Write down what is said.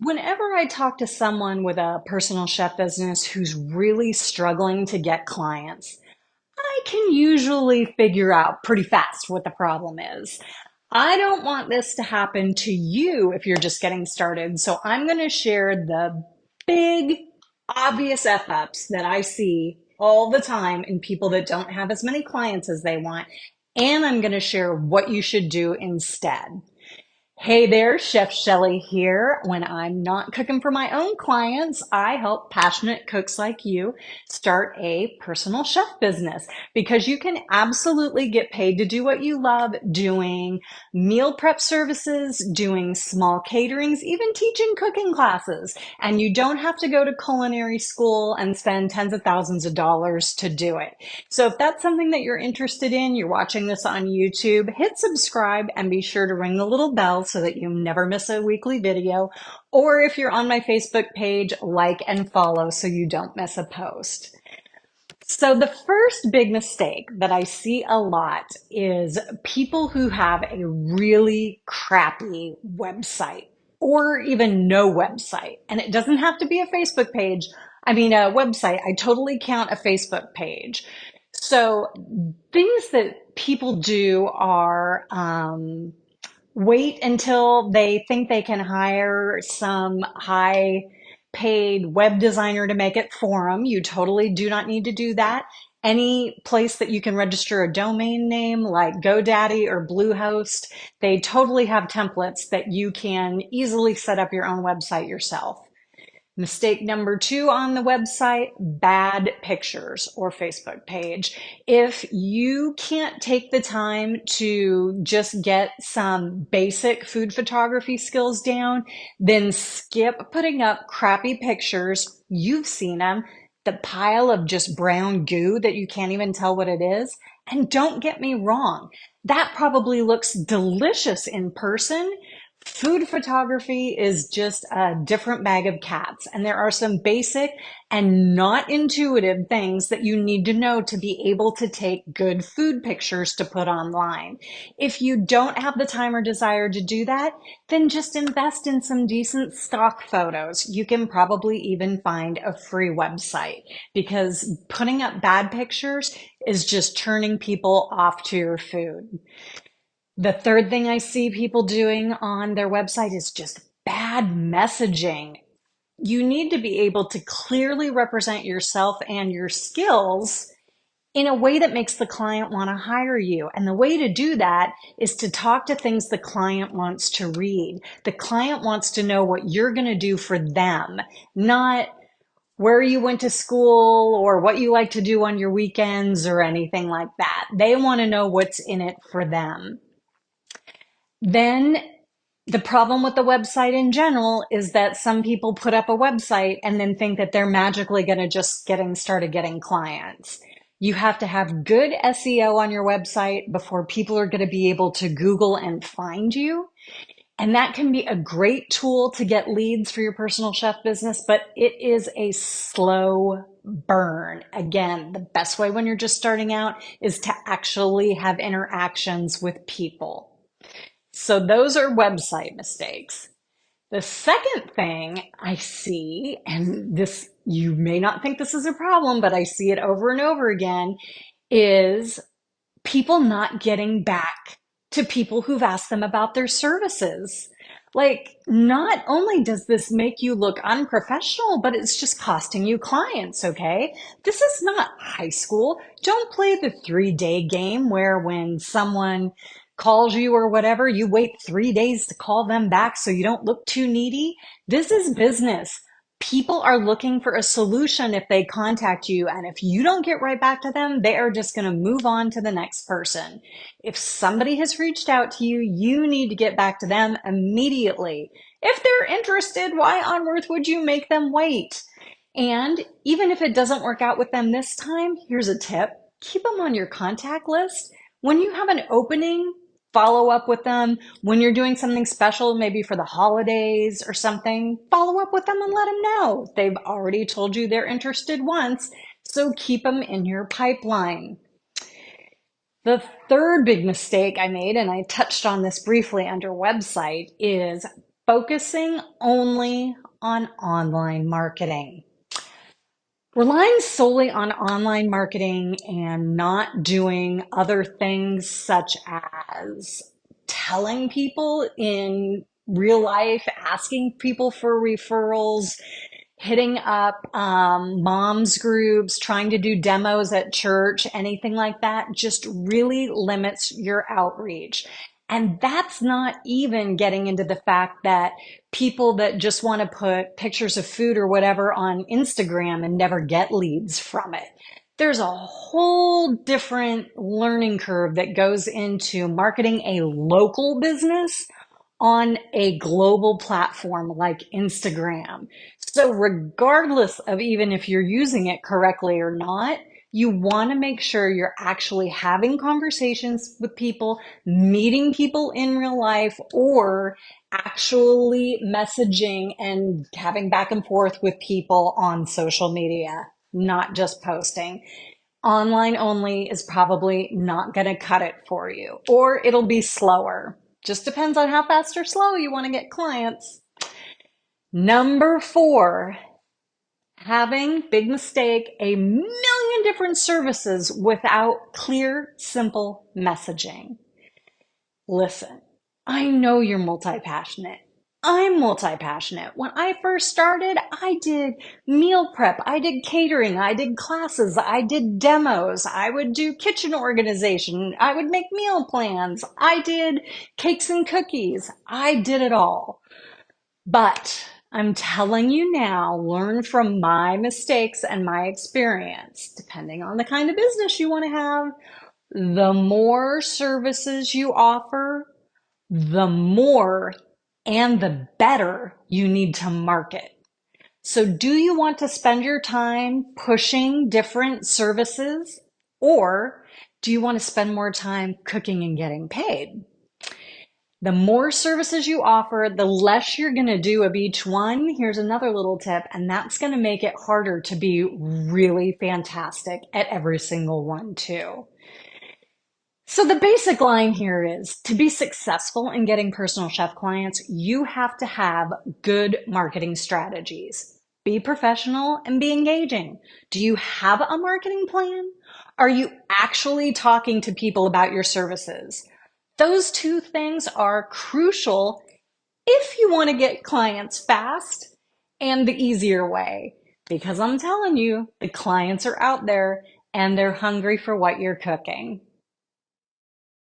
Whenever I talk to someone with a personal chef business who's really struggling to get clients, I can usually figure out pretty fast what the problem is. I don't want this to happen to you if you're just getting started, so I'm going to share the big, obvious F ups that I see all the time in people that don't have as many clients as they want, and I'm going to share what you should do instead. Hey there, Chef Shelly here. When I'm not cooking for my own clients, I help passionate cooks like you start a personal chef business because you can absolutely get paid to do what you love doing meal prep services, doing small caterings, even teaching cooking classes. And you don't have to go to culinary school and spend tens of thousands of dollars to do it. So if that's something that you're interested in, you're watching this on YouTube, hit subscribe and be sure to ring the little bell so that you never miss a weekly video. Or if you're on my Facebook page, like and follow so you don't miss a post. So the first big mistake that I see a lot is people who have a really crappy website or even no website. And it doesn't have to be a Facebook page. I mean, a website. I totally count a Facebook page. So things that people do are wait until they think they can hire some high paid web designer to make it for them. You totally do not need to do that. Any place that you can register a domain name like GoDaddy or Bluehost, they totally have templates that you can easily set up your own website yourself. Mistake number two on the website, bad pictures or Facebook page. If you can't take the time to just get some basic food photography skills down, then skip putting up crappy pictures. You've seen them, the pile of just brown goo that you can't even tell what it is. And don't get me wrong, that probably looks delicious in person. Food photography is just a different bag of cats, and there are some basic and not intuitive things that you need to know to be able to take good food pictures to put online. If you don't have the time or desire to do that, then just invest in some decent stock photos. You can probably even find a free website because putting up bad pictures is just turning people off to your food. The third thing I see people doing on their website is just bad messaging. You need to be able to clearly represent yourself and your skills in a way that makes the client want to hire you. And the way to do that is to talk to things the client wants to read. The client wants to know what you're going to do for them, not where you went to school or what you like to do on your weekends or anything like that. They want to know what's in it for them. Then the problem with the website in general is that some people put up a website and then think that they're magically going to just getting clients. You have to have good SEO on your website before people are going to be able to Google and find you. And that can be a great tool to get leads for your personal chef business, but it is a slow burn. Again, the best way when you're just starting out is to actually have interactions with people. So those are website mistakes. The second thing I see, and this, you may not think this is a problem, but I see it over and over again, is people not getting back to people who've asked them about their services. Like, not only does this make you look unprofessional, but it's just costing you clients, okay? This is not high school. Don't play the 3-day game where when someone calls you or whatever, you wait 3 days to call them back so you don't look too needy. This is business. People are looking for a solution if they contact you. And if you don't get right back to them, they are just going to move on to the next person. If somebody has reached out to you, you need to get back to them immediately. If they're interested, why on earth would you make them wait? And even if it doesn't work out with them this time, here's a tip. Keep them on your contact list. When you have an opening, follow up with them. When you're doing something special, maybe for the holidays or something, follow up with them and let them know. They've already told you they're interested once, so keep them in your pipeline. The third big mistake I made, and I touched on this briefly under website, is Focusing only on online marketing. Relying solely on online marketing and not doing other things such as telling people in real life, asking people for referrals, hitting up moms groups, trying to do demos at church, anything like that, just really limits your outreach. And that's not even getting into the fact that people that just want to put pictures of food or whatever on Instagram and never get leads from it. There's a whole different learning curve that goes into marketing a local business on a global platform like Instagram. So regardless of even if you're using it correctly or not, you want to make sure you're actually having conversations with people, meeting people in real life, or actually messaging and having back and forth with people on social media, not just posting. Online only is probably not going to cut it for you, or it'll be slower. Just depends on how fast or slow you want to get clients. Number 4, having, big mistake, a million different services without clear, simple messaging. Listen, I know you're multi-passionate. I'm multi-passionate. When I first started, I did meal prep, I did catering, I did classes, I did demos, I would do kitchen organization, I would make meal plans, I did cakes and cookies. I did it all. But I'm telling you now, learn from my mistakes and my experience, depending on the kind of business you want to have. The more services you offer, the more and the better you need to market. So do you want to spend your time pushing different services, or do you want to spend more time cooking and getting paid? The more services you offer, the less you're going to do of each one. Here's another little tip, and that's going to make it harder to be really fantastic at every single one too. So the basic line here is to be successful in getting personal chef clients, you have to have good marketing strategies. Be professional and be engaging. Do you have a marketing plan? Are you actually talking to people about your services? Those two things are crucial if you want to get clients fast and the easier way. Because I'm telling you, the clients are out there and they're hungry for what you're cooking.